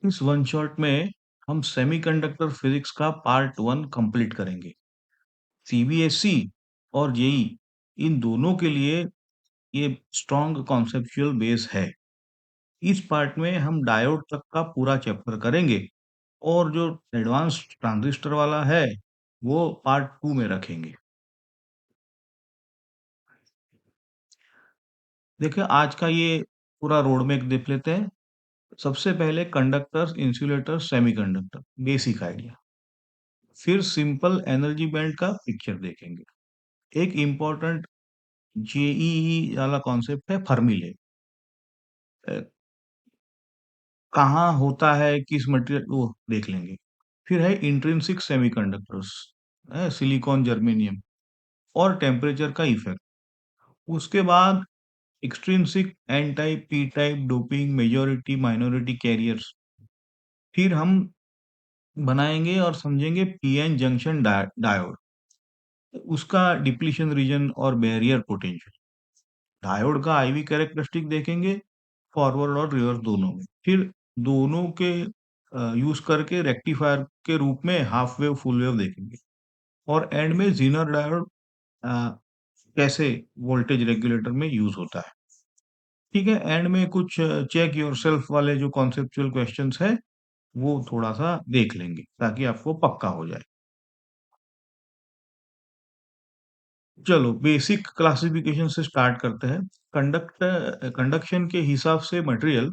इस one shot में हम सेमीकंडक्टर फिजिक्स का पार्ट वन कंप्लीट करेंगे। सीबीएसई और जेई इन दोनों के लिए ये स्ट्रॉन्ग कॉन्सेप्चुअल बेस है। इस पार्ट में हम डायोड तक का पूरा चैप्टर करेंगे और जो एडवांस ट्रांजिस्टर वाला है वो पार्ट टू में रखेंगे। देखिए आज का ये पूरा रोड मैप देख लेते हैं। सबसे पहले conductors, insulator, semiconductor, basic idea. फिर सिंपल एनर्जी बैंड का पिक्चर देखेंगे। एक इम्पोर्टेंट जेईई वाला कॉन्सेप्ट है फर्मी लेवल। कहाँ होता है, किस मटेरियल, वो देख लेंगे। फिर है इंट्रिंसिक सेमीकंडक्टर्स, सिलिकॉन, जर्मेनियम और टेम्परेचर का इफेक्ट। उसके बाद extrinsic N type, P type, doping, majority minority carriers. फिर हम बनाएंगे और समझेंगे पीएन जंक्शन डायोड, उसका डिप्लीशन रीजन और बैरियर पोटेंशियल। डायोड का आईवी कैरेक्टरिस्टिक देखेंगे, फॉरवर्ड और रिवर्स दोनों में। फिर दोनों के यूज करके रेक्टिफायर के रूप में हाफ वेव, फुल वेव देखेंगे। और एंड में जीनर डायोड कैसे वोल्टेज रेगुलेटर में यूज होता है। ठीक है, एंड में कुछ चेक योरसेल्फ वाले जो कॉन्सेप्चुअल क्वेश्चंस है वो थोड़ा सा देख लेंगे ताकि आपको पक्का हो जाए। चलो बेसिक क्लासिफिकेशन से स्टार्ट करते हैं। कंडक्शन के हिसाब से मटेरियल,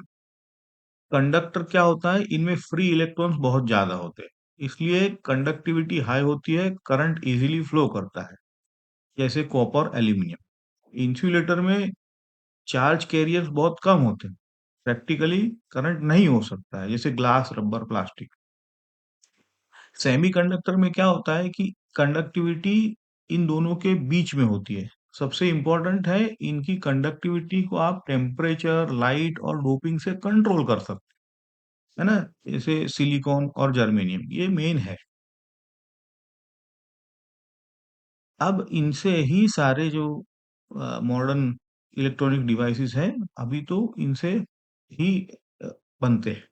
कंडक्टर क्या होता है, इनमें फ्री इलेक्ट्रॉन्स बहुत ज्यादा होते हैं, इसलिए कंडक्टिविटी हाई होती है, करंट इजीली फ्लो करता है, जैसे कॉपर, एल्यूमिनियम। इंसुलेटर में चार्ज कैरियर्स बहुत कम होते हैं, प्रैक्टिकली करंट नहीं हो सकता है, जैसे ग्लास, रबर, प्लास्टिक। सेमीकंडक्टर में क्या होता है कि कंडक्टिविटी इन दोनों के बीच में होती है। सबसे इंपॉर्टेंट है, इनकी कंडक्टिविटी को आप टेम्परेचर, लाइट और डोपिंग से कंट्रोल कर सकते हैं, है ना? जैसे सिलिकॉन और जर्मेनियम, ये मेन है। अब इनसे ही सारे जो मॉडर्न इलेक्ट्रॉनिक डिवाइसेस हैं, अभी तो इनसे ही अ, बनते हैं।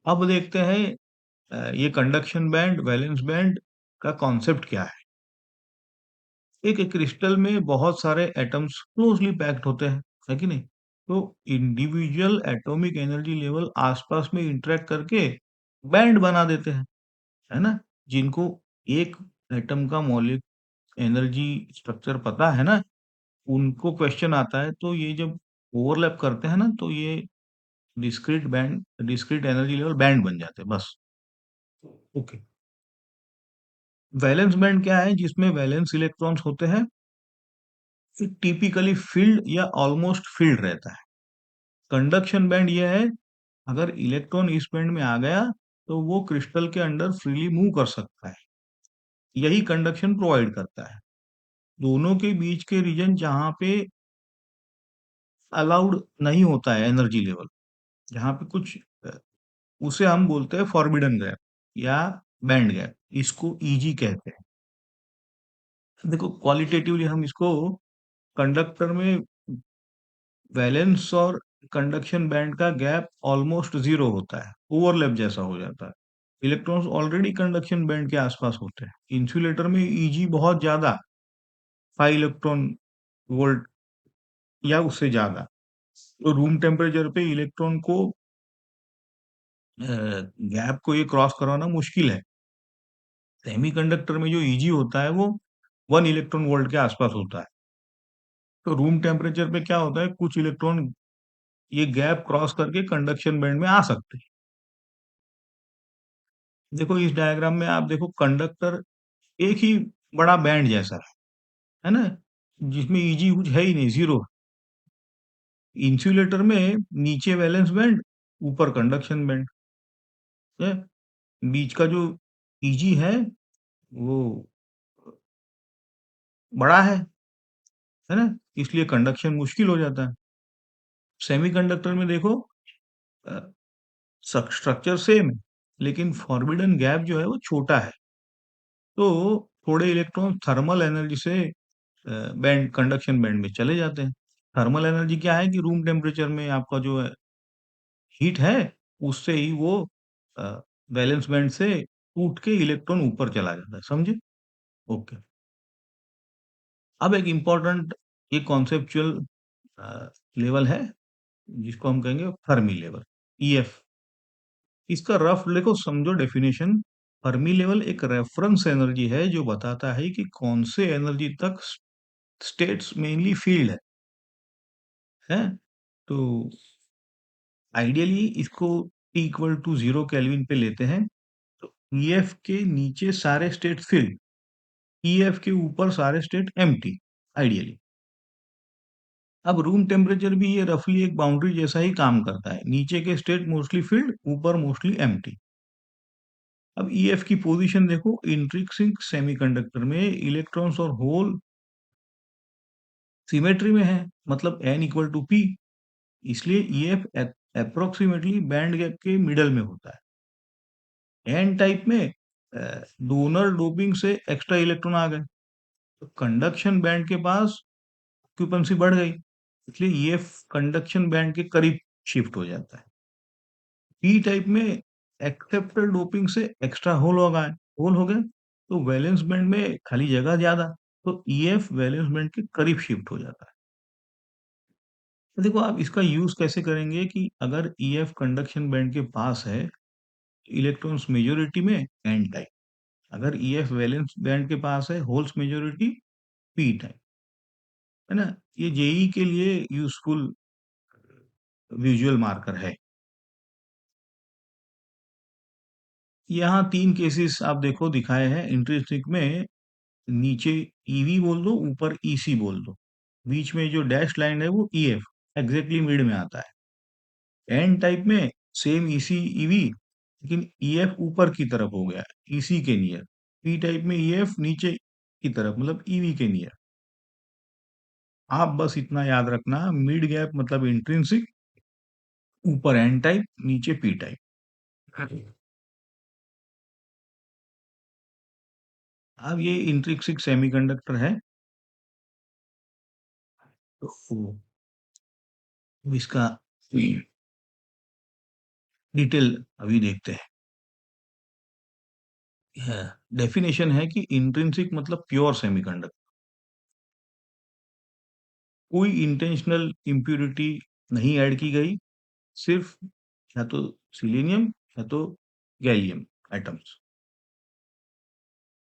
अब देखते हैं ये कंडक्शन बैंड, वैलेंस बैंड का कॉन्सेप्ट क्या है। एक क्रिस्टल में बहुत सारे एटम्स क्लोजली पैक्ड होते हैं, है कि नहीं? तो इंडिविजुअल एटॉमिक एनर्जी लेवल आसपास में इंटरेक्ट करके बैंड बना देते हैं, है ना? जिनको एक एटम का मौलिक एनर्जी स्ट्रक्चर पता है ना, उनको क्वेश्चन आता है, तो ये जब ओवरलैप करते हैं ना, तो ये डिस्क्रीट एनर्जी लेवल बैंड बन जाते हैं, बस। ओके। वैलेंस बैंड क्या है, जिसमें वैलेंस इलेक्ट्रॉन्स होते हैं, टिपिकली फील्ड या ऑलमोस्ट फील्ड रहता है। कंडक्शन बैंड यह है, अगर इलेक्ट्रॉन इस बैंड में आ गया तो वो क्रिस्टल के अंदर फ्रीली मूव कर सकता है, यही कंडक्शन प्रोवाइड करता है। दोनों के बीच के रीजन जहां पे अलाउड नहीं होता है एनर्जी लेवल, जहां पे कुछ अ, उसे हम बोलते हैं फॉरबिडन गैप या बैंड गैप, इसको ईजी कहते हैं। देखो क्वालिटेटिवली हम इसको, कंडक्टर में वैलेंस और कंडक्शन बैंड का गैप ऑलमोस्ट जीरो होता है, ओवरलैप जैसा हो जाता है। इलेक्ट्रॉन्स ऑलरेडी कंडक्शन बैंड के आसपास होते हैं। इंसुलेटर में ईजी बहुत ज्यादा, 5 इलेक्ट्रॉन वोल्ट या उससे ज्यादा। तो रूम टेम्परेचर पे इलेक्ट्रॉन को गैप को ये क्रॉस करवाना मुश्किल है। सेमीकंडक्टर में जो ईजी होता है वो 1 इलेक्ट्रॉन वोल्ट के आसपास होता है। तो रूम टेम्परेचर पे क्या होता है, कुछ इलेक्ट्रॉन ये गैप क्रॉस करके कंडक्शन बैंड में आ सकते हैं। देखो इस डायग्राम में आप देखो, कंडक्टर एक ही बड़ा बैंड जैसा है ना? जिसमें ईजी कुछ है ही नहीं, जीरो। इंसुलेटर में नीचे वैलेंस बैंड, ऊपर कंडक्शन बैंड है। बीच का जो ईजी है वो बड़ा है ना? इसलिए कंडक्शन मुश्किल हो जाता है। सेमीकंडक्टर में देखो स्ट्रक्चर सेम है, लेकिन फॉरबिडन गैप जो है वो छोटा है। तो थोड़े इलेक्ट्रॉन थर्मल एनर्जी से बैंड, कंडक्शन बैंड में चले जाते हैं। थर्मल एनर्जी क्या है कि रूम टेम्परेचर में आपका जो है हीट है, उससे ही वो अ, वैलेंस बैंड से टूट के इलेक्ट्रॉन ऊपर चला जाता है, समझे? ओके। अब एक इम्पोर्टेंट ये कॉन्सेप्चुअल लेवल है, जिसको हम कहेंगे फर्मी लेवल, ईएफ। इसका रफ देखो समझो डेफिनेशन। फर्मी लेवल एक रेफरेंस एनर्जी है जो बताता है कि कौन से एनर्जी तक स्टेट्स मेनली फील्ड है। तो आइडियली इसको T इक्वल टू 0 केल्विन पे लेते हैं, तो ईएफ के नीचे सारे स्टेट फिल्ड, ईएफ के ऊपर सारे स्टेट एम्प्टी आइडियली। अब रूम टेम्परेचर भी ये रफली एक बाउंड्री जैसा ही काम करता है, नीचे के स्टेट मोस्टली फिल्ड, ऊपर मोस्टली एम्प्टी। अब ईएफ की पोजीशन देखो, इंट्रिंसिक सेमीकंडक्टर में इलेक्ट्रॉन्स और होल सिमेट्री में है, मतलब n इक्वल टू p, इसलिए ईएफ अप्रोक्सीमेटली बैंड गैप के मिडल में होता है। एन टाइप में डोनर डोपिंग से एक्स्ट्रा इलेक्ट्रॉन आ गए, तो कंडक्शन बैंड के पास ऑक्यूपेंसी बढ़ गई, इसलिए ईएफ कंडक्शन बैंड के करीब शिफ्ट हो जाता है। पी टाइप में एक्सेप्टर डोपिंग से एक्स्ट्रा होल हो गए, तो वैलेंस बैंड में खाली जगह ज्यादा, तो ईएफ वैलेंस बैंड के करीब शिफ्ट हो जाता है। तो देखो आप इसका यूज कैसे करेंगे कि अगर ईएफ कंडक्शन बैंड के पास है, इलेक्ट्रॉन्स मेजोरिटी में एन टाइप, अगर ईएफ वैलेंस बैंड के पास है, होल्स मेजोरिटी पी टाइप, है ना? ये जेई के लिए यूजफुल विजुअल मार्कर है। यहाँ 3 केसेस आप देखो दिखाए हैं इंट्रिंसिक में, नीचे ईवी बोल दो, ऊपर ईसी बोल दो, बीच में जो डैश लाइन है वो ईएफ एग्जैक्टली मिड में आता है। एन टाइप में सेम ईसी ईवी, लेकिन ईएफ ऊपर की तरफ हो गया, ईसी के नियर। पी टाइप में ईएफ नीचे की तरफ, मतलब ईवी के नियर। आप बस इतना याद रखना, मिड गैप मतलब इंट्रिंसिक, ऊपर एन टाइप, नीचे पी टाइप। अब ये इंट्रिंसिक सेमीकंडक्टर है, तो इसका डिटेल अभी देखते हैं। डेफिनेशन है कि इंट्रिंसिक मतलब प्योर सेमीकंडक्टर, कोई इंटेंशनल इम्प्यूरिटी नहीं ऐड की गई, सिर्फ या तो सिलीनियम या तो गैलियम एटम्स।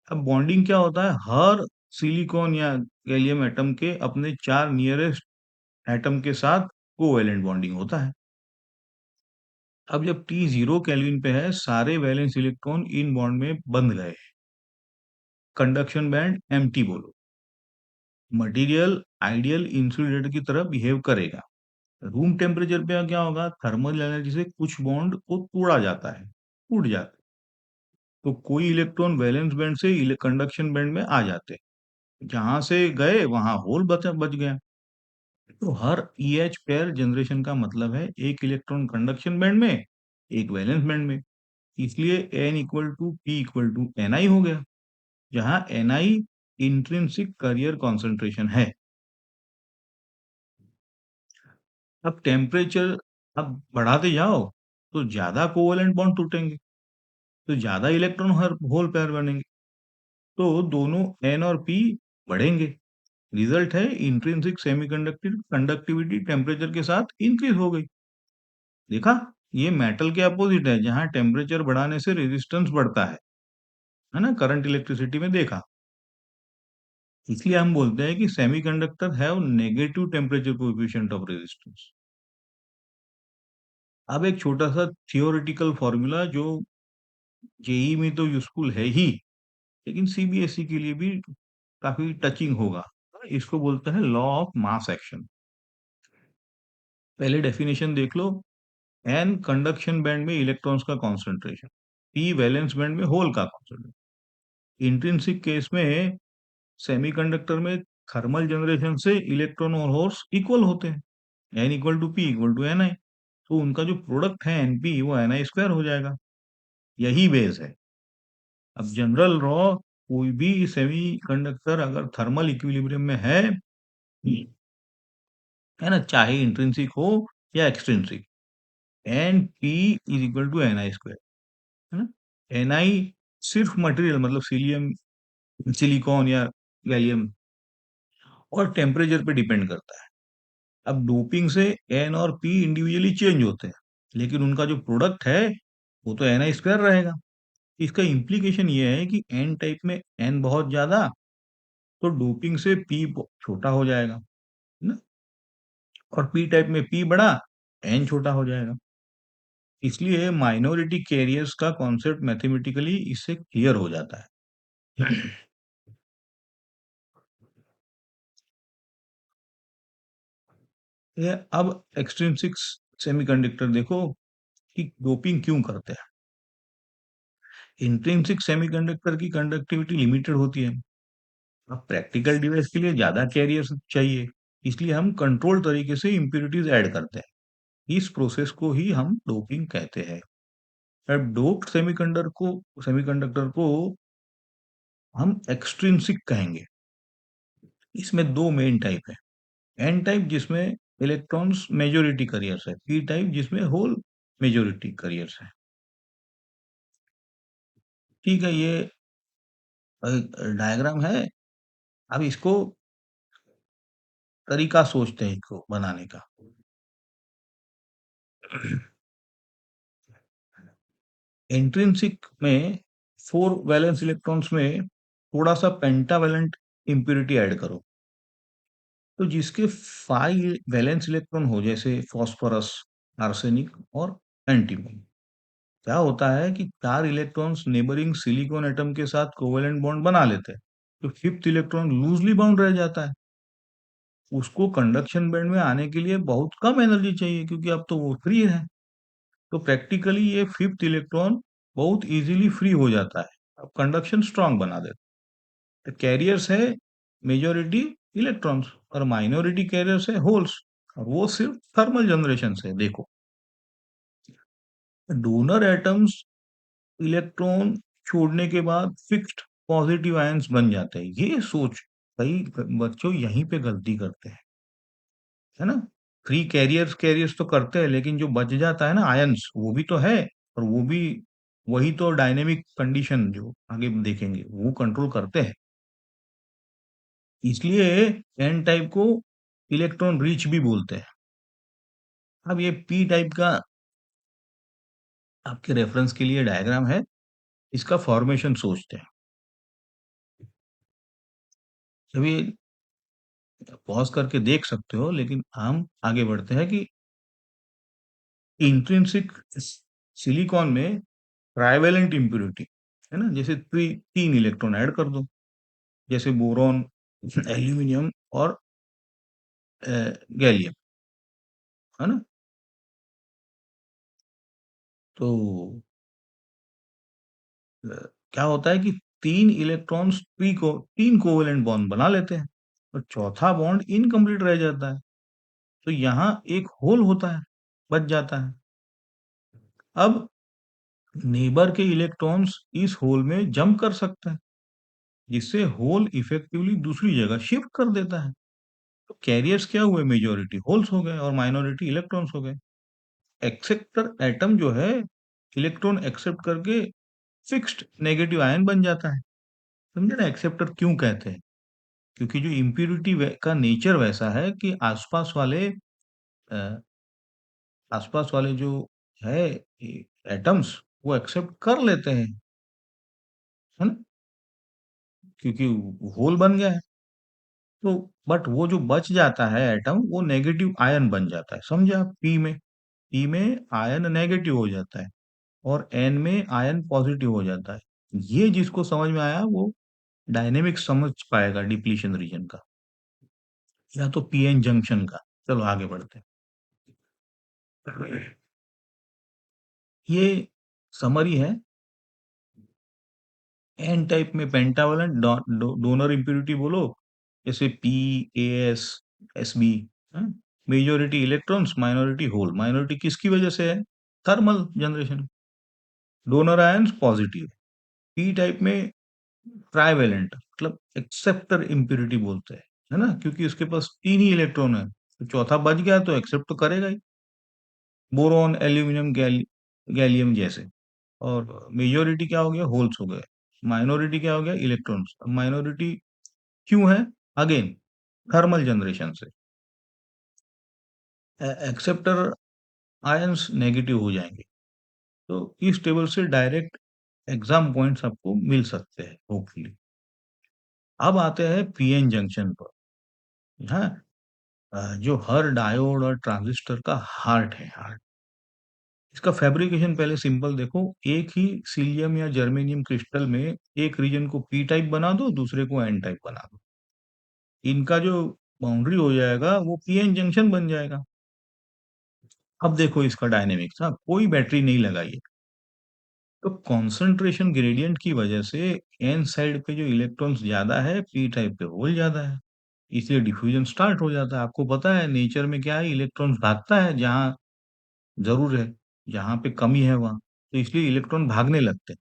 अब बॉन्डिंग क्या होता है, हर सिलिकॉन या गैलियम एटम के अपने 4 नियरेस्ट एटम के साथ कोवैलेंट बॉन्डिंग होता है। अब जब T 0 केल्विन पे है, सारे वैलेंस इलेक्ट्रॉन इन बॉन्ड में बंध गए, कंडक्शन बैंड एम्प्टी बोलो। मटेरियल आइडियल इंसुलेटर की तरह बिहेव करेगा। रूम टेम्परेचर पे क्या होगा, थर्मल एनर्जी से कुछ बॉन्ड को तोड़ा जाता है, टूट जाते हैं, तो कोई इलेक्ट्रॉन वैलेंस बैंड से कंडक्शन बैंड में आ जाते हैं, जहां से गए वहां होल बच गया। तो हर EH पेयर जनरेशन का मतलब है एक इलेक्ट्रॉन कंडक्शन बैंड में, एक वैलेंस बैंड में, इसलिए n equal to p equal to ni हो गया, जहां ni इंट्रिंसिक करियर कॉन्सेंट्रेशन है। अब टेम्परेचर अब बढ़ाते जाओ, तो ज्यादा कोवेलेंट बॉन्ड टूटेंगे, तो ज्यादा इलेक्ट्रॉन हर होल पेयर बनेंगे, तो दोनों n और p बढ़ेंगे। रिजल्ट है इंट्रिंसिक सेमीकंडक्टिव कंडक्टिविटी टेम्परेचर के साथ इंक्रीज हो गई। देखा, ये मेटल के अपोजिट है, जहां टेम्परेचर बढ़ाने से रेजिस्टेंस बढ़ता है ना? करंट इलेक्ट्रिसिटी में देखा। इसलिए हम बोलते हैं कि semiconductor have negative temperature coefficient of resistance. अब एक छोटा सा थियोरेटिकल फॉर्मूला जो जेई में तो यूजफुल है ही, लेकिन सीबीएसई के लिए भी काफी टचिंग होगा। इसको बोलते हैं लॉ ऑफ मास एक्शन। पहले डेफिनेशन देख लो, एन कंडक्शन बैंड में इलेक्ट्रॉन्स का कॉन्सेंट्रेशन, पी वैलेंस बैंड में होल का कॉन्सेंट्रेशन। इंट्रिंसिक केस में सेमीकंडक्टर में थर्मल जनरेशन से इलेक्ट्रॉन और होल्स इक्वल होते हैं, n equal to P equal to N I, तो उनका जो प्रोडक्ट है एनपी वो एन आई स्क्वायर हो जाएगा। यही बेस है। अब जनरल रॉ, कोई भी सेमीकंडक्टर अगर थर्मल इक्विलिब्रियम में है ना, चाहे इंट्रिंसिक हो या extrinsic, N P is equal to N I square, है ना। एन आई सिर्फ मटेरियल मतलब सीलियम, सिलिकॉन या गैलियम और टेम्परेचर पे डिपेंड करता है। अब डोपिंग से एन और पी इंडिविजुअली चेंज होते हैं, लेकिन उनका जो प्रोडक्ट है वो तो एन आई स्क्वायर रहेगा। इसका इम्प्लीकेशन ये है कि एन टाइप में एन बहुत ज्यादा, तो डोपिंग से पी छोटा हो जाएगा, है ना। और पी टाइप में पी बड़ा, एन छोटा हो जाएगा। इसलिए माइनॉरिटी कैरियर्स का कॉन्सेप्ट मैथमेटिकली इससे क्लियर हो जाता है। ये अब एक्सट्रिंसिक सेमीकंडक्टर देखो कि डोपिंग क्यों करते हैं। इंट्रिंसिक सेमीकंडक्टर की कंडक्टिविटी लिमिटेड होती है। अब प्रैक्टिकल डिवाइस के लिए ज्यादा कैरियर्स चाहिए, इसलिए हम कंट्रोल तरीके से इम्प्यूरिटीज ऐड करते हैं। इस प्रोसेस को ही हम डोपिंग कहते हैं। अब डोप्ड सेमीकंडक्टर को हम एक्सट्रिंसिक कहेंगे। इसमें दो मेन टाइप है। एन टाइप जिसमें इलेक्ट्रॉन्स मेजोरिटी करियर्स है, पी टाइप जिसमें होल मेजोरिटी करियर्स है। ठीक है, ये डायग्राम है। अब इसको तरीका सोचते हैं इसको बनाने का। इंट्रिंसिक में 4 वैलेंस इलेक्ट्रॉन्स में थोड़ा सा पेंटावेलेंट इम्प्यूरिटी ऐड करो, तो जिसके 5 वैलेंस इलेक्ट्रॉन हो, जैसे फास्फोरस, आर्सेनिक और एंटीमनी। क्या होता है कि 4 इलेक्ट्रॉन्स नेबरिंग सिलिकॉन एटम के साथ कोवेलेंट बॉन्ड बना लेते हैं, तो फिफ्थ इलेक्ट्रॉन लूजली बाउंड रह जाता है। उसको कंडक्शन बैंड में आने के लिए बहुत कम एनर्जी चाहिए, क्योंकि अब तो वो फ्री है। तो प्रैक्टिकली ये फिफ्थ इलेक्ट्रॉन बहुत इजीली फ्री हो जाता है। अब कंडक्शन स्ट्रांग बना देता है। कैरियर्स है मेजोरिटी इलेक्ट्रॉन्स और माइनॉरिटी कैरियर्स है होल्स, और वो सिर्फ थर्मल जनरेशन से। देखो, डोनर एटम्स इलेक्ट्रॉन छोड़ने के बाद फिक्स्ड पॉजिटिव आयंस बन जाते हैं। ये सोच कई बच्चों यहीं पे गलती करते हैं, है ना। फ्री कैरियर्स कैरियर्स तो करते हैं, लेकिन जो बच जाता है ना आयंस, वो भी तो है। और वो भी वही तो डायनेमिक कंडीशन जो आगे देखेंगे वो कंट्रोल करते हैं। इसलिए एन टाइप को इलेक्ट्रॉन रिच भी बोलते हैं। अब ये पी टाइप का आपके रेफरेंस के लिए डायग्राम है। इसका फॉर्मेशन सोचते हैं। अभी पॉज करके देख सकते हो, लेकिन हम आगे बढ़ते हैं कि इंट्रिंसिक सिलिकॉन में ट्राइवेलेंट इम्प्यूरिटी, है ना, जैसे 3 इलेक्ट्रॉन ऐड कर दो, जैसे बोरॉन, एल्यूमिनियम और गैलियम, है ना। तो अ, क्या होता है कि 3 इलेक्ट्रॉन्स 3 कोवेलेंट बॉन्ड बना लेते हैं, और चौथा बॉन्ड इनकम्प्लीट रह जाता है। तो यहाँ एक होल होता है, बच जाता है। अब नेबर के इलेक्ट्रॉन्स इस होल में जंप कर सकते हैं, जिससे होल इफेक्टिवली दूसरी जगह शिफ्ट कर देता है। तो कैरियर्स क्या हुए, मेजोरिटी होल्स हो गए और माइनॉरिटी इलेक्ट्रॉन्स हो गए। एक्सेप्टर एटम जो है इलेक्ट्रॉन एक्सेप्ट करके फिक्स्ड नेगेटिव आयन बन जाता है। समझे ना, एक्सेप्टर क्यों कहते हैं? क्योंकि जो इम्प्यूरिटी का नेचर वैसा है कि आसपास वाले जो है एटम्स, वो एक्सेप्ट कर लेते हैं, है ना, क्योंकि होल बन गया है। तो बट वो जो बच जाता है एटम, वो नेगेटिव आयन बन जाता है। समझे आप? पी में आयन नेगेटिव हो जाता है और एन में आयन पॉजिटिव हो जाता है। ये जिसको समझ में आया वो डायनेमिक समझ पाएगा डिप्लीशन रीजन का, या तो पीएन जंक्शन का। चलो आगे बढ़ते हैं। ये समरी है। एन टाइप में पेंटावलेंट डोनर इम्प्यूरिटी बोलो, जैसे P, S, S B. Majority electrons, minority hole. Minority किसकी वजह से है? Thermal generation. Donor ions positive. P type में ट्राइवेलेंट मतलब एक्सेप्टर इम्प्यूरिटी बोलते हैं, है ना, क्योंकि उसके पास 3 ही इलेक्ट्रॉन है, तो चौथा बच गया तो एक्सेप्ट तो करेगा ही। बोरॉन, एल्यूमीनियम, गैलियम जैसे। और मेजॉरिटी क्या हो गया? होल्स हो गए। माइनॉरिटी क्या हो गया? इलेक्ट्रॉन्स। माइनॉरिटी क्यों है? अगेन थर्मल जनरेशन से। एक्सेप्टर आयंस नेगेटिव हो जाएंगे। तो इस टेबल से डायरेक्ट एग्जाम पॉइंट्स आपको मिल सकते हैं होपफुली। अब आते हैं पीएन जंक्शन पर। हाँ, जो हर डायोड और ट्रांजिस्टर का हार्ट है, हार्ट। इसका फैब्रिकेशन पहले सिंपल देखो। एक ही सीलियम या जर्मेनियम क्रिस्टल में एक रीजन को पी टाइप बना दो, दूसरे को एन टाइप बना दो। इनका जो बाउंड्री हो जाएगा वो पीएन जंक्शन बन जाएगा। अब देखो इसका डायनेमिक्स। हाँ, कोई बैटरी नहीं लगाई है। तो कंसंट्रेशन ग्रेडियंट की वजह से एन साइड पे जो इलेक्ट्रॉन्स ज्यादा है, पी टाइप पे होल ज्यादा है। इसलिए डिफ्यूजन स्टार्ट हो जाता है। आपको पता है नेचर में क्या है, इलेक्ट्रॉन्स भागता है जहां जरूर है, जहां पे कमी है वहां। तो इसलिए इलेक्ट्रॉन भागने लगते हैं।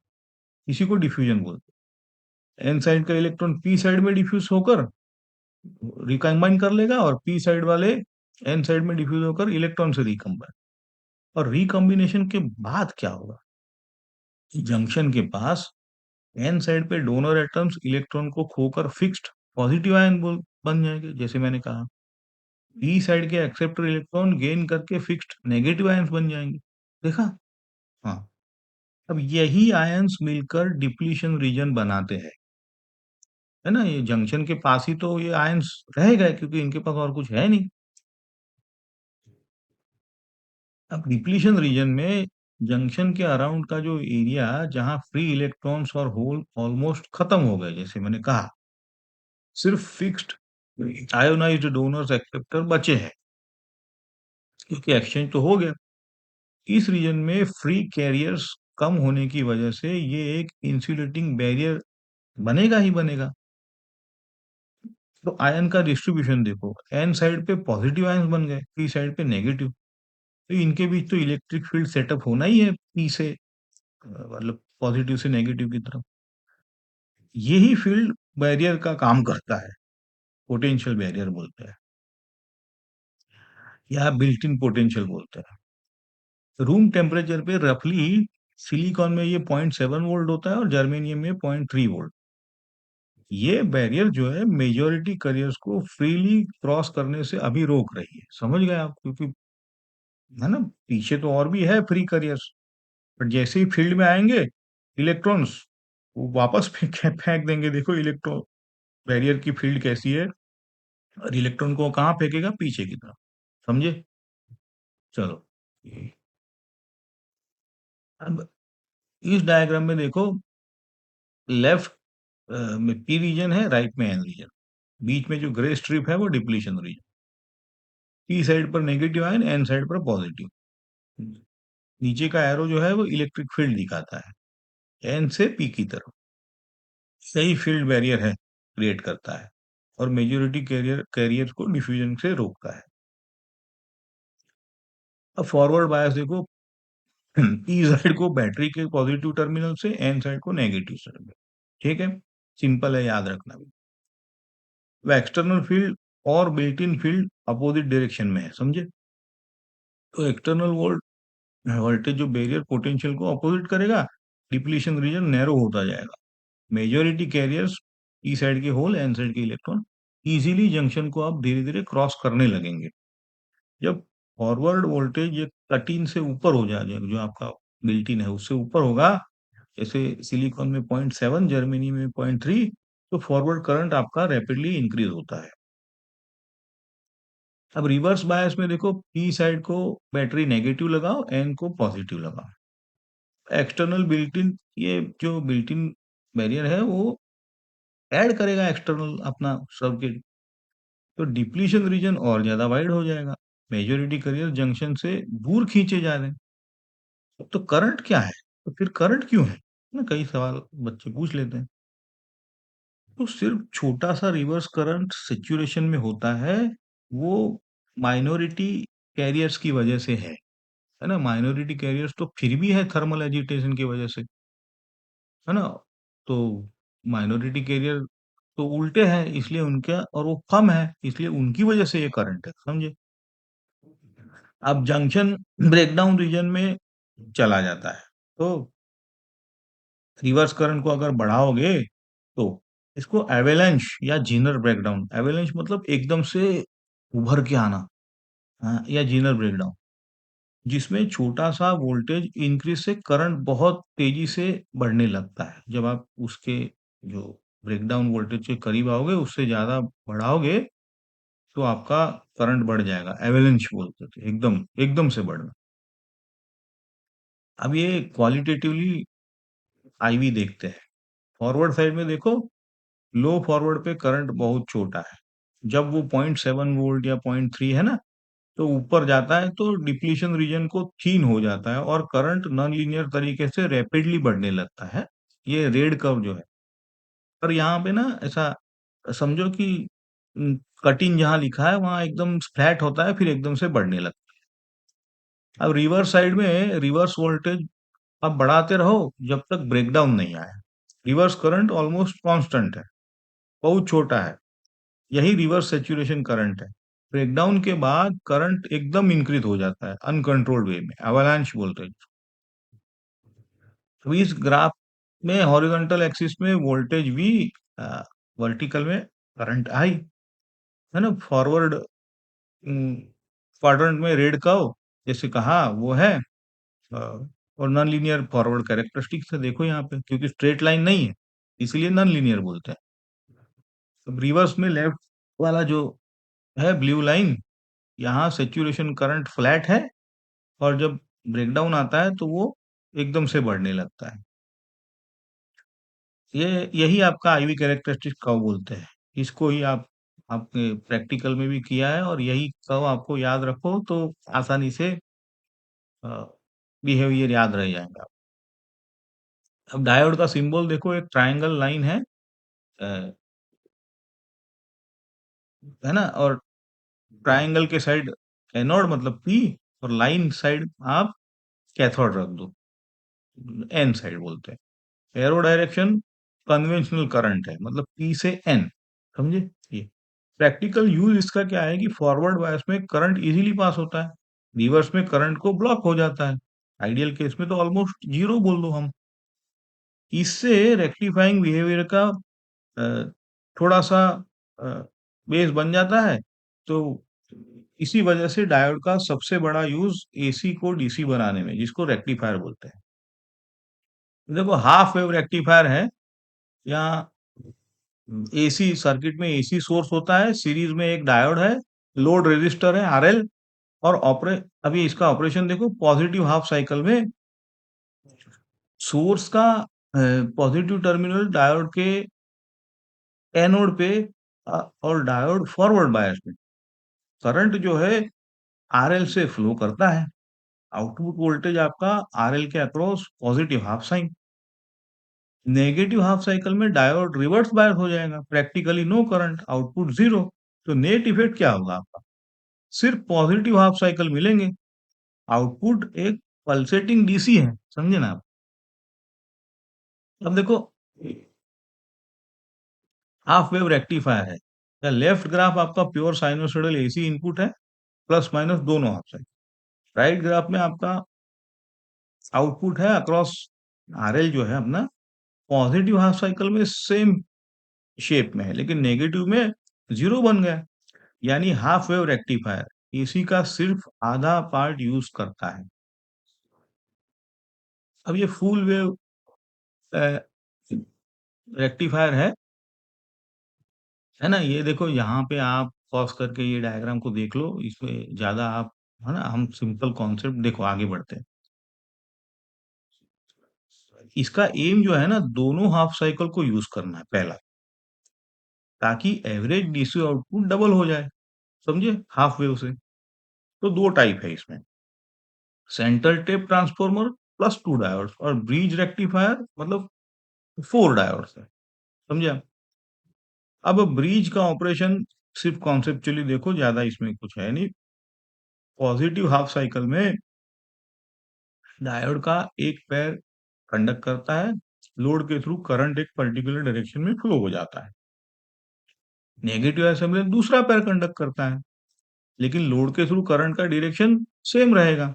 इसी को डिफ्यूजन बोलते हैं। एन साइड का इलेक्ट्रॉन पी साइड में डिफ्यूज होकर रिकम्बाइन कर लेगा, और पी साइड वाले एन साइड में डिफ्यूज होकर इलेक्ट्रॉन से रिकम्बाइन। और रिकॉम्बिनेशन के बाद क्या होगा? जंक्शन के पास एन साइड पे डोनर एटम्स इलेक्ट्रॉन को खोकर फिक्स्ड पॉजिटिव आयन बन जाएंगे, जैसे मैंने कहा। पी साइड के एक्सेप्टर इलेक्ट्रॉन गेन करके फिक्स्ड नेगेटिव आयंस बन जाएंगे। देखा? हाँ। अब यही आयंस मिलकर डिप्लीशन रीजन बनाते हैं। है ना? ये जंक्शन के पास ही तो ये आयंस रह गए, क्योंकि इनके पास और कुछ है नहीं। अब डिप्लीशन रीजन में जंक्शन के अराउंड का जो एरिया, जहां फ्री इलेक्ट्रॉन्स और होल ऑलमोस्ट खत्म हो गए, जैसे मैंने कहा, सिर्फ फिक्स्ड आयोनाइज्ड डोनर्स एक्सेप्टर बचे हैं, क्योंकि एक्सचेंज तो हो गया। इस रीजन में फ्री कैरियर्स कम होने की वजह से ये एक इंसुलेटिंग बैरियर बनेगा ही बनेगा। तो आयन का डिस्ट्रीब्यूशन देखो, एन साइड पे पॉजिटिव आयन बन गए, पी साइड पे नेगेटिव। तो इनके बीच तो इलेक्ट्रिक फील्ड सेटअप होना ही है, पी से मतलब पॉजिटिव से नेगेटिव की तरफ। यही फील्ड बैरियर का काम करता है, पोटेंशियल बैरियर बोलते हैं, या बिल्ट इन पोटेंशियल बोलते हैं। रूम टेम्परेचर पे रफली सिलिकॉन में ये 0.7 वोल्ट होता है और जर्मेनियम में 0.3 वोल्ट। ये बैरियर जो है मेजॉरिटी करियर्स को फ्रीली क्रॉस करने से अभी रोक रही है। समझ गए आप? क्योंकि है ना, पीछे तो और भी है फ्री करियर्स, बट जैसे ही फील्ड में आएंगे इलेक्ट्रॉन्स, वो वापस फेंक फेंक देंगे। देखो इलेक्ट्रॉन बैरियर की फील्ड कैसी है, और इलेक्ट्रॉन को कहाँ फेंकेगा? पीछे की तरफ। समझे? चलो, अब इस डायग्राम में देखो, लेफ्ट में पी रीजन है, राइट में एन रीजन। बीच में जो ग्रे स्ट्रिप है वो डिप्लीशन रीजन। पी साइड पर नेगेटिव आयन, एन साइड पर पॉजिटिव। नीचे का एरो जो है वो इलेक्ट्रिक फील्ड दिखाता है, एन से पी की तरफ। सही फील्ड बैरियर है, क्रिएट करता है, और मेजोरिटी कैरियर को डिफ्यूजन से रोकता है। अब फॉरवर्ड बायस देखो, पी साइड को बैटरी के पॉजिटिव टर्मिनल से, एन साइड को नेगेटिव टर्मिनल। ठीक है, सिंपल है, याद रखना भी। वो एक्सटर्नल फील्ड और built in field opposite direction में है, समझे? तो एक्सटर्नल वोल्टेज जो बैरियर पोटेंशियल को अपोजिट करेगा, डिप्लीशन रीजन नैरो होता जाएगा। मेजॉरिटी कैरियर्स, ई साइड के होल, एन साइड के इलेक्ट्रॉन, इजीली जंक्शन को आप धीरे धीरे क्रॉस करने लगेंगे। जब फॉरवर्ड वोल्टेज ये कट इन से ऊपर हो जाए, जो आपका बिल्ट इन है उससे ऊपर होगा, जैसे सिलिकॉन में 0.7, जर्मेनी में 0.3, तो फॉरवर्ड करंट आपका रैपिडली इंक्रीज होता है। अब रिवर्स बायस में देखो, पी साइड को बैटरी नेगेटिव लगाओ, एन को पॉजिटिव लगाओ। एक्सटर्नल बिल्ट इन, ये जो बिल्ट इन बैरियर है वो ऐड करेगा एक्सटर्नल अपना सर्किट। तो डिप्लीशन रीजन और ज्यादा वाइड हो जाएगा, मेजोरिटी करियर जंक्शन से दूर खींचे जा रहे हैं। तो करंट क्या है? तो फिर करंट क्यों है ना, कई सवाल बच्चे पूछ लेते हैं। तो सिर्फ छोटा सा रिवर्स करंट सिचुएशन में होता है, वो माइनॉरिटी कैरियर्स की वजह से है ना? माइनॉरिटी कैरियर्स तो फिर भी है थर्मल एजिटेशन की वजह से, है ना? तो माइनॉरिटी कैरियर तो उल्टे हैं, इसलिए उनका, और वो कम है, इसलिए उनकी वजह से ये करंट है, समझे? अब जंक्शन ब्रेकडाउन रीजन में चला जाता है, तो रिवर्स करंट को अगर बढ़ाओगे तो इसको एवेलेंच या जीनर ब्रेकडाउन, एवेलेंच मतलब एकदम से उभर के आना, हाँ, या जीनर ब्रेकडाउन, जिसमें छोटा सा वोल्टेज इंक्रीज से करंट बहुत तेजी से बढ़ने लगता है। जब आप उसके जो ब्रेकडाउन वोल्टेज के करीब आओगे, उससे ज्यादा बढ़ाओगे, तो आपका करंट बढ़ जाएगा, एवेलेंच बोलते थे, एकदम एकदम से बढ़ना। अब ये क्वालिटेटिवली आईवी देखते हैं। फॉरवर्ड साइड में देखो, लो फॉरवर्ड पे करंट बहुत छोटा है। जब वो 0.7 वोल्ट या 0.3 है ना, तो ऊपर जाता है तो डिप्लीशन रीजन को थीन हो जाता है और करंट नॉन लीनियर तरीके से रैपिडली बढ़ने लगता है। ये रेड कर्व जो है, पर यहाँ पे ना ऐसा समझो कि कटिंग जहाँ लिखा है वहां एकदम फ्लैट होता है, फिर एकदम से बढ़ने लगता है। अब रिवर्स साइड में रिवर्स वोल्टेज आप बढ़ाते रहो जब तक ब्रेकडाउन नहीं आया। रिवर्स करंट ऑलमोस्ट कांस्टेंट है, बहुत छोटा है। यही रिवर्स सैचुरेशन करंट है। ब्रेकडाउन के बाद करंट एकदम इंक्रीज हो जाता है अनकंट्रोल्ड वे में, एवलांच बोलते हैं। तो इस ग्राफ में हॉरिजॉन्टल एक्सिस में वोल्टेज वी, वर्टिकल में करंट आई, है ना। फॉरवर्ड क्वाड्रेंट में रेड कर्व जैसे कहा वो है, अ, और नॉन लीनियर फॉरवर्ड कैरेक्टरिस्टिक्स है, देखो यहाँ पे, क्योंकि स्ट्रेट लाइन नहीं है इसीलिए नॉन लीनियर बोलते हैं। तो रिवर्स में लेफ्ट वाला जो है ब्लू लाइन, यहाँ सैचुरेशन करंट फ्लैट है, और जब ब्रेकडाउन आता है तो वो एकदम से बढ़ने लगता है। ये यही आपका आईवी कैरेक्टरिस्टिक कर्व बोलते हैं। इसको ही आप आपने प्रैक्टिकल में भी किया है, और यही कर्व आपको याद रखो तो आसानी से बिहेवियर याद रह जाएगा। अब डायोड का सिंबल देखो, एक ट्रायंगल लाइन है, है ना, और ट्रायंगल के साइड एनोड मतलब पी, और लाइन साइड आप कैथोड रख दो, एन साइड बोलते हैं। एरो डायरेक्शन कन्वेंशनल करंट है, मतलब पी से एन, समझे। ये प्रैक्टिकल यूज इसका क्या है कि फॉरवर्ड बायस में करंट इजीली पास होता है, रिवर्स में करंट को ब्लॉक हो जाता है, आइडियल केस में तो ऑलमोस्ट जीरो बोल दो हम। इससे रेक्टिफाइंग बिहेवियर का अ, थोड़ा सा बेस बन जाता है। तो इसी वजह से डायोड का सबसे बड़ा यूज एसी को डीसी बनाने में, जिसको रेक्टिफायर बोलते हैं। देखो हाफ वेव रेक्टिफायर है, या एसी सर्किट में एसी सोर्स होता है, सीरीज में एक डायोड है, लोड रेजिस्टर है आरएल, और अभी इसका ऑपरेशन देखो, पॉजिटिव हाफ साइकिल में सोर्स का पॉजिटिव टर्मिनल डायोड के एनोड पे, और डायोड फॉरवर्ड बायस में करंट जो है आरएल से फ्लो करता है। आउटपुट वोल्टेज आपका आरएल के across positive half sine. Negative half cycle में डायोड रिवर्स बायस हो जाएगा, practically no current, output zero. तो नेट इफेक्ट क्या होगा आपका, सिर्फ पॉजिटिव हाफ साइकिल मिलेंगे, आउटपुट एक पल्सेटिंग डीसी है, समझे ना आप। अब देखो, हाफ वेव रेक्टिफायर है, लेफ्ट ग्राफ आपका प्योर साइनोसॉइडल एसी इनपुट है, प्लस माइनस दोनों हाफ साइकिल। राइट ग्राफ में आपका आउटपुट है अक्रॉस आरएल जो है अपना, पॉजिटिव हाफ साइकिल में सेम शेप में है, लेकिन नेगेटिव में जीरो बन गया। यानी हाफ वेव रेक्टिफायर एसी का सिर्फ आधा पार्ट यूज करता है। अब ये फुल वेव रेक्टिफायर है ना। ये देखो यहाँ पे आप पॉज करके ये डायग्राम को देख लो, इसमें ज्यादा आप, है ना, हम सिंपल कॉन्सेप्ट देखो आगे बढ़ते हैं। इसका एम जो है ना, दोनों हाफ साइकिल को यूज करना है पहला, ताकि एवरेज डीसी आउटपुट डबल हो जाए, समझे, हाफ वेव से। तो दो टाइप है इसमें, centre tap transformer plus two diodes, और ब्रिज रेक्टिफायर मतलब फोर डायोड्स है, समझे आप? अब ब्रिज का ऑपरेशन सिर्फ कॉन्सेप्चुअली देखो, ज्यादा इसमें कुछ है नहीं। पॉजिटिव हाफ साइकिल में डायोड का एक पैर कंडक्ट करता है, लोड के थ्रू करंट एक पर्टिकुलर डायरेक्शन में फ्लो हो जाता है। नेगेटिव असेंबली दूसरा पैर कंडक्ट करता है, लेकिन लोड के थ्रू करंट का डायरेक्शन सेम रहेगा।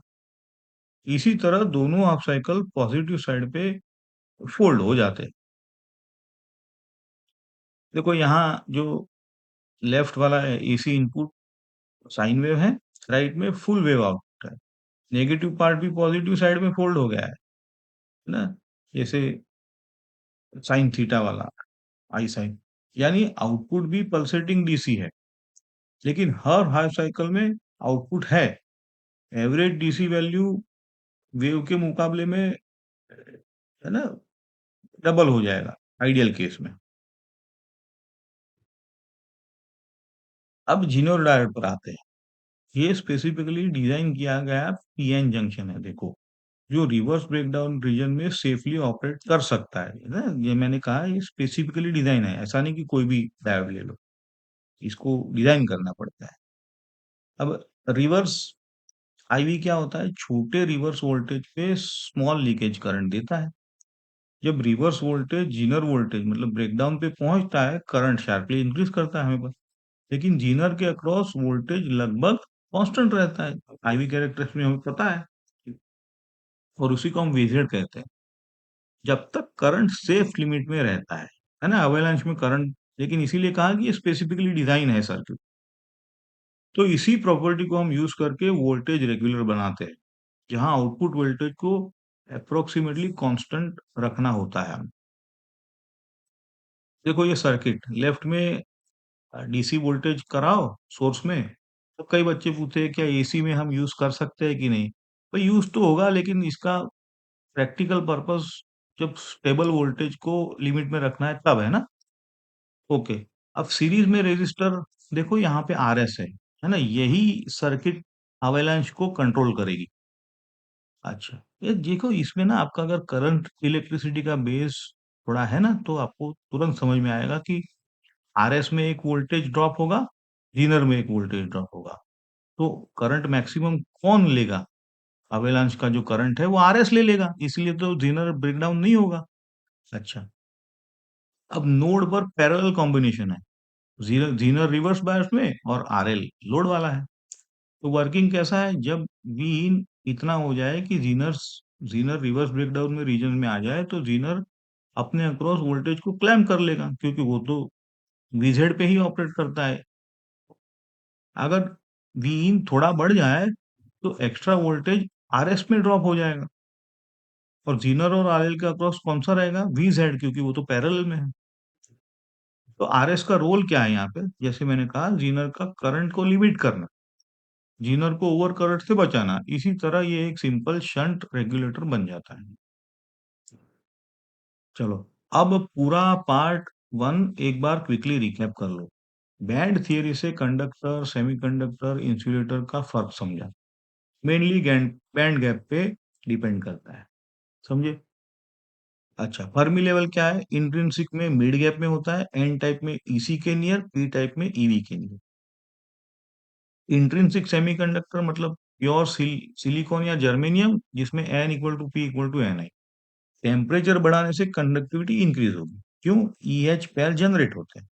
इसी तरह दोनों हाफ साइकिल पॉजिटिव साइड पे फोल्ड हो जाते हैं। देखो यहाँ जो लेफ्ट वाला है एसी इनपुट साइन वेव है, राइट में फुल वेव आउटपुट है। नेगेटिव पार्ट भी पॉजिटिव साइड में फोल्ड हो गया है ना, जैसे साइन थीटा वाला आई साइन, यानी आउटपुट भी पल्सेटिंग डीसी है। लेकिन हर हाफ साइकिल में आउटपुट है, एवरेज डीसी वैल्यू वेव के मुकाबले में है ना डबल हो जाएगा आइडियल केस में। अब जीनोर डायोड पर आते हैं। ये स्पेसिफिकली डिजाइन किया गया पीएन जंक्शन है, देखो, जो रिवर्स ब्रेकडाउन रीजन में सेफली ऑपरेट कर सकता है ना। ये मैंने कहा ये स्पेसिफिकली डिजाइन है, ऐसा नहीं कि कोई भी डायोड ले लो, इसको डिजाइन करना पड़ता है। अब रिवर्स आईवी क्या होता है, छोटे रिवर्स वोल्टेज पे स्मॉल लीकेज करंट देता है। जब रिवर्स वोल्टेज जीनर वोल्टेज मतलब ब्रेकडाउन पे पहुंचता है, करंट शार्पली इंक्रीज करता है हमें पर, लेकिन जीनर के अक्रॉस वोल्टेज लगभग कांस्टेंट रहता है। आईवी कैरेक्टरिस्टिक्स में हमें पता है, और उसी को हम वेजेड कहते हैं। जब तक करंट सेफ लिमिट में रहता है ना, अवेलांच में करंट, लेकिन इसीलिए कहा कि ये स्पेसिफिकली डिजाइन है सर्किट। तो इसी प्रॉपर्टी को हम यूज करके वोल्टेज रेगुलर बनाते हैं, जहां आउटपुट वोल्टेज को अप्रोक्सीमेटली कांस्टेंट रखना होता है हमें। देखो ये सर्किट लेफ्ट में डीसी वोल्टेज कराओ सोर्स में, तो कई बच्चे पूछते हैं क्या एसी में हम यूज कर सकते हैं कि नहीं। भाई यूज तो होगा, लेकिन इसका प्रैक्टिकल पर्पस जब स्टेबल वोल्टेज को लिमिट में रखना है तब है ना। ओके, अब सीरीज में रेजिस्टर, देखो यहाँ पे आरएस है ना, यही सर्किट अवेलांच को कंट्रोल करेगी। अच्छा, ये देखो इसमें ना आपका अगर करंट इलेक्ट्रिसिटी का बेस थोड़ा है ना, तो आपको तुरंत समझ में आएगा कि आरएस में एक वोल्टेज ड्रॉप होगा, जीनर में एक वोल्टेज ड्रॉप होगा। तो करंट मैक्सिमम कौन लेगा, अवेलांच का जो करंट है वो आरएस ले लेगा, इसलिए तो जीनर ब्रेकडाउन नहीं होगा। अच्छा, अब नोड पर पैरेलल कॉम्बिनेशन है, जीनर जीनर रिवर्स बायस में और आरएल लोड वाला है। तो वर्किंग कैसा है, जब वी इन इतना हो जाए कि जीनर रिवर्स ब्रेकडाउन में रीजन में आ जाए, तो जीनर अपने अक्रॉस वोल्टेज को क्लैम कर लेगा, क्योंकि वो तो वीजेड पे ही ऑपरेट करता है। अगर वी इन थोड़ा बढ़ जाए तो एक्स्ट्रा वोल्टेज आरएस में ड्रॉप हो जाएगा, और जीनर और आरएल के अक्रॉस कौन सा रहेगा, वीजेड, क्योंकि वो तो पैरेलल में है। तो आरएस का रोल क्या है यहाँ पे, जैसे मैंने कहा जीनर का करंट को लिमिट करना, जीनर को ओवर करंट से बचाना। इसी तरह ये एक सिंपल शंट रेगुलेटर बन जाता है। चलो, अब पूरा पार्ट वन एक बार क्विकली रिकैप कर लो। बैंड थियरी से कंडक्टर, सेमीकंडक्टर, इंसुलेटर का फर्क समझा, मेनली बैंड गैप पे डिपेंड करता है, समझे। अच्छा, फर्मी लेवल क्या है, इंट्रिंसिक में मिड गैप में होता है, एन टाइप में ईसी के नियर, पी टाइप में ईवी के नियर। इंट्रिंसिक सेमीकंडक्टर मतलब प्योर सिलिकॉन या जर्मेनियम, जिसमें N equal to P equal to N I. Temperature बढ़ाने से कंडक्टिविटी इंक्रीज होगी, क्यों, ईएच पेयर जनरेट होते हैं।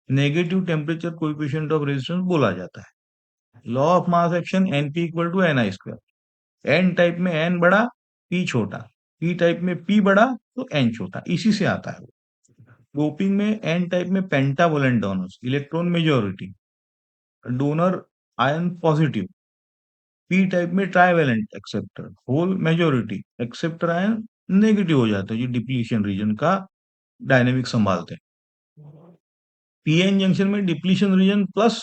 Negative temperature coefficient of resistance बोला जाता है। Law of mass action NP equal to N I square. N type में एन बड़ा, पी छोटा, पी टाइप में पी बड़ा तो एन छोटा, इसी से आता है। डोपिंग में एन टाइप में pentavalent donors, electron majority, donor ion positive. P type में trivalent acceptor, hole majority, acceptor ion negative हो जाता है, जो डिप्लीशन रीजन का डायनेमिक संभालते हैं। पीएन जंक्शन में depletion region plus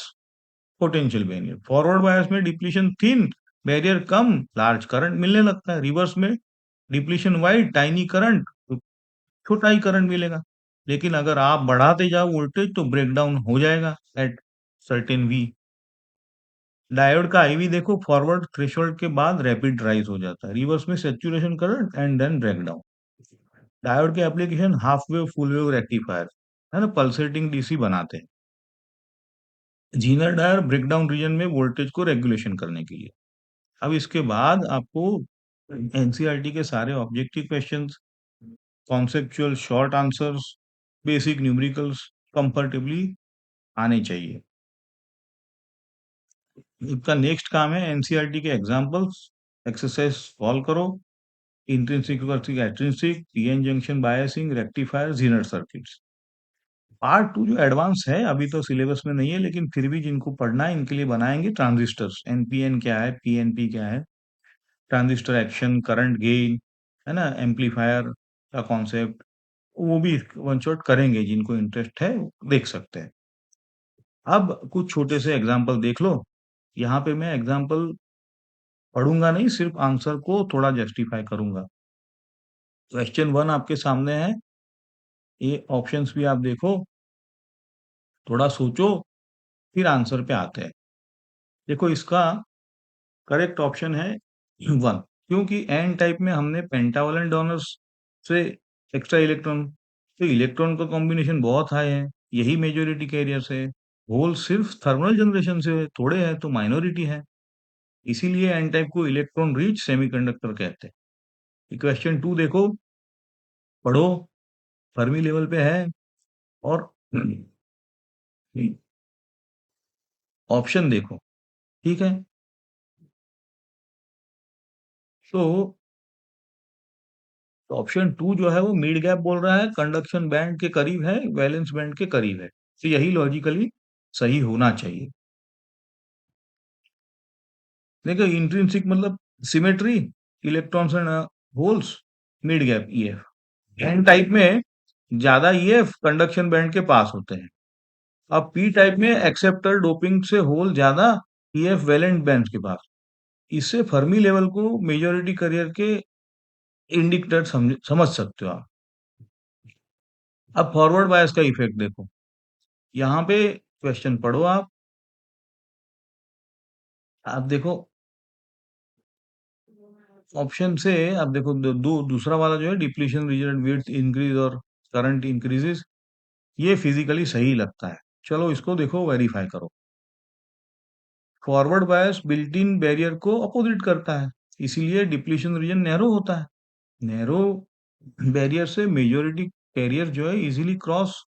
potential barrier, forward bias में डिप्लीशन थिन, बैरियर कम, लार्ज करंट मिलने लगता है। रिवर्स में डिप्लीशन वाइड, टाइनी करंट, तो छोटा ही करंट मिलेगा। लेकिन अगर आप बढ़ाते जाओ वोल्टेज तो ब्रेकडाउन हो जाएगा एट सर्टेन वी। डायोड का आईवी देखो, फॉरवर्ड थ्रेशोल्ड के बाद रैपिड राइज हो जाता है, रिवर्स में saturation current and then breakdown. Diode के application half wave, full wave rectifier, है ना, पल्सेटिंग डीसी बनाते हैं। जीनर डायोड ब्रेकडाउन रीजन में वोल्टेज को रेगुलेशन करने के लिए। अब इसके बाद आपको एनसीईआरटी के सारे objective questions, conceptual short answers, basic numericals comfortably आने चाहिए। इसका नेक्स्ट काम है एनसीईआरटी के एग्जांपल्स, एक्सरसाइज सॉल्व करो, intrinsic versus extrinsic, PN junction biasing, rectifier, Zener circuits. Part two जो एडवांस है अभी तो सिलेबस में नहीं है, लेकिन फिर भी जिनको पढ़ना है इनके लिए बनाएंगे ट्रांजिस्टर्स, एनपीएन क्या है, पीएनपी क्या है, ट्रांजिस्टर एक्शन, करंट गेन, है ना, एम्पलीफायर का कॉन्सेप्ट, वो भी वन शॉट करेंगे, जिनको इंटरेस्ट है देख सकते हैं। अब कुछ छोटे से एग्जाम्पल देख लो। यहाँ पे मैं एग्जाम्पल पढ़ूंगा नहीं, सिर्फ आंसर को थोड़ा जस्टिफाई करूंगा। क्वेश्चन वन आपके सामने है, ये ऑप्शंस भी आप देखो, थोड़ा सोचो, फिर आंसर पे आते हैं। देखो इसका करेक्ट ऑप्शन है वन, क्योंकि एन टाइप में हमने पेंटावलेंट डोनर्स से एक्स्ट्रा इलेक्ट्रॉन, तो इलेक्ट्रॉन का कॉम्बिनेशन बहुत हाई है, यही मेजोरिटी कैरियर्स है। होल सिर्फ थर्मल जनरेशन से थोड़े हैं तो माइनॉरिटी है, इसीलिए एन टाइप को इलेक्ट्रॉन रिच सेमीकंडक्टर कहते हैं। क्वेश्चन टू देखो, पढ़ो, फर्मी लेवल पे है, और ऑप्शन देखो, ठीक है। तो ऑप्शन टू जो है वो मिड गैप बोल रहा है, कंडक्शन बैंड के करीब है, वैलेंस बैंड के करीब है, तो यही लॉजिकली सही होना चाहिए। देखो इंट्रिंसिक मतलब symmetry, electrons and holes, mid gap EF. N type में ज्यादा ईएफ कंडक्शन बैंड के पास होते हैं। अब पी टाइप में एक्सेप्टर डोपिंग से होल ज्यादा, ईएफ वैलेंट बैंड के पास। इससे फर्मी लेवल को मेजोरिटी करियर के इंडिकेटर समझ सकते हो आप। अब फॉरवर्ड बायस का इफेक्ट देखो, यहाँ पे क्वेश्चन पढ़ो आप देखो ऑप्शन से, आप देखो दूसरा वाला जो है डिप्लीशन रीजन विड्थ इंक्रीज और करंट इंक्रीजेस, ये फिजिकली सही लगता है। चलो इसको देखो, वेरीफाई करो। Forward bias built in barrier को अपोजिट करता है, इसीलिए डिप्लीशन रीजन नैरो होता है। नैरो बैरियर से मेजोरिटी कैरियर जो है इजीली क्रॉस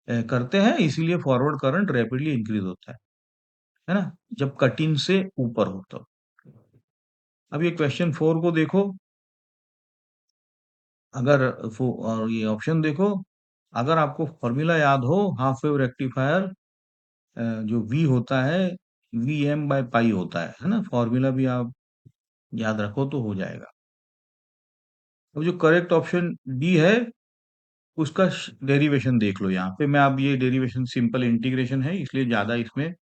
करते हैं, इसीलिए फॉरवर्ड करंट रैपिडली इंक्रीज होता है ना, जब कट इन से ऊपर हो तब। अब ये क्वेश्चन फोर को देखो, अगर और ये ऑप्शन देखो, अगर आपको फॉर्मूला याद हो, हाफ वेव रेक्टिफायर जो वी होता है, वी एम बाय पाई होता है ना, फॉर्मूला भी आप याद रखो तो हो जाएगा। अब जो करेक्ट ऑप्शन डी है, उसका डेरिवेशन देख लो। यहाँ पे मैं, अब ये डेरिवेशन सिंपल इंटीग्रेशन है, इसलिए ज्यादा इसमें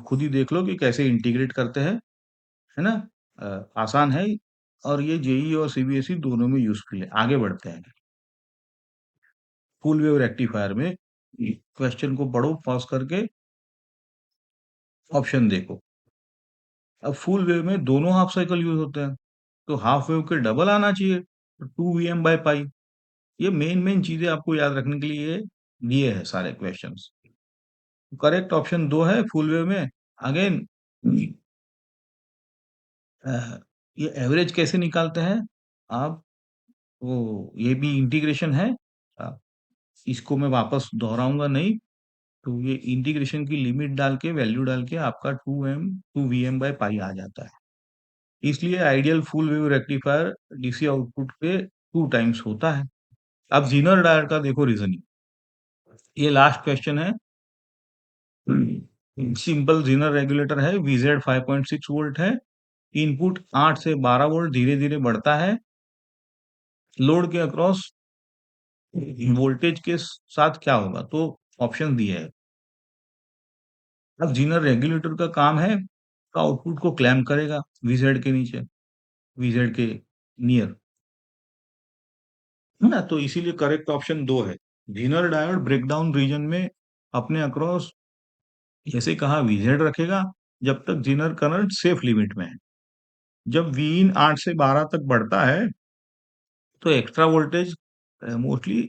खुद ही देख लो कि कैसे इंटीग्रेट करते हैं, है ना। आसान है, और ये जेई और सीबीएसई दोनों में यूजफुल है। आगे बढ़ते हैं, फुल वेव रेक्टिफायर में क्वेश्चन को पढ़ो पॉज करके, ऑप्शन देखो। अब फुल वेव में दोनों हाफ साइकिल यूज होते हैं, तो हाफ वेव के डबल आना चाहिए, तो 2 Vm/π। ये मेन मेन चीजें आपको याद रखने के लिए दिए हैं सारे क्वेश्चंस। करेक्ट ऑप्शन दो है फुल वेव में। अगेन, ये एवरेज कैसे निकालते हैं आप, वो ये भी इंटीग्रेशन है, अ, इसको मैं वापस दोहराऊंगा नहीं। तो ये इंटीग्रेशन की लिमिट डाल के, वैल्यू डाल के आपका 2 Vm/π आ जाता है। इसलिए ideal full wave rectifier DC output पे 2 टाइम्स होता है। अब जीनर डायोड का देखो रीजनिंग, ये लास्ट क्वेश्चन है। सिंपल जीनर रेगुलेटर है, वीजेड 5.6 वोल्ट है, इनपुट 8 से 12 वोल्ट धीरे धीरे बढ़ता है, लोड के अक्रॉस वोल्टेज के साथ क्या होगा, तो ऑप्शन दिए है। अब जीनर रेगुलेटर का काम है, तो आउटपुट को क्लैम्प करेगा वीजेड के नीचे, वीजेड के नियर, है ना। तो इसीलिए करेक्ट ऑप्शन दो है। जीनर डायोड ब्रेकडाउन रीजन में अपने अक्रॉस, जैसे कहा, वीजेड रखेगा जब तक जीनर करंट सेफ लिमिट में है। जब वीन 8 से 12 तक बढ़ता है, तो extra voltage mostly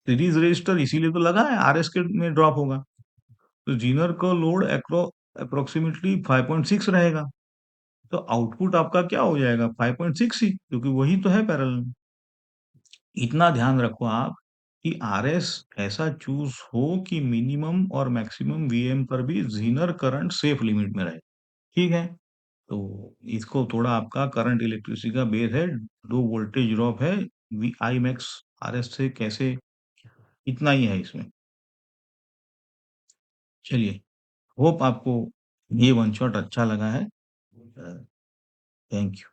series register इसीलिए तो लगा है, आरएस के में ड्रॉप होगा, तो जीनर का लोड अप्रोक्सीमेटली 5.6 रहेगा, तो आउटपुट आपका क्या हो जाएगा, 5.6 ही, क्योंकि वही तो है पैरेलल में। इतना ध्यान रखो आप, कि आरएस ऐसा चूज़ हो कि मिनिमम और मैक्सिमम वीएम पर भी ज़ीनर करंट सेफ लिमिट में रहे, ठीक है? तो इसको थोड़ा आपका करंट इलेक्ट्रिसिटी का बेस है, 2 वोल्टेज ड्रॉप है, वी आई मैक्स आरएस से कैसे इतना ही है इसमें। चलिए, होप आपको ये वन शॉट अच्छा लगा है। Thank you.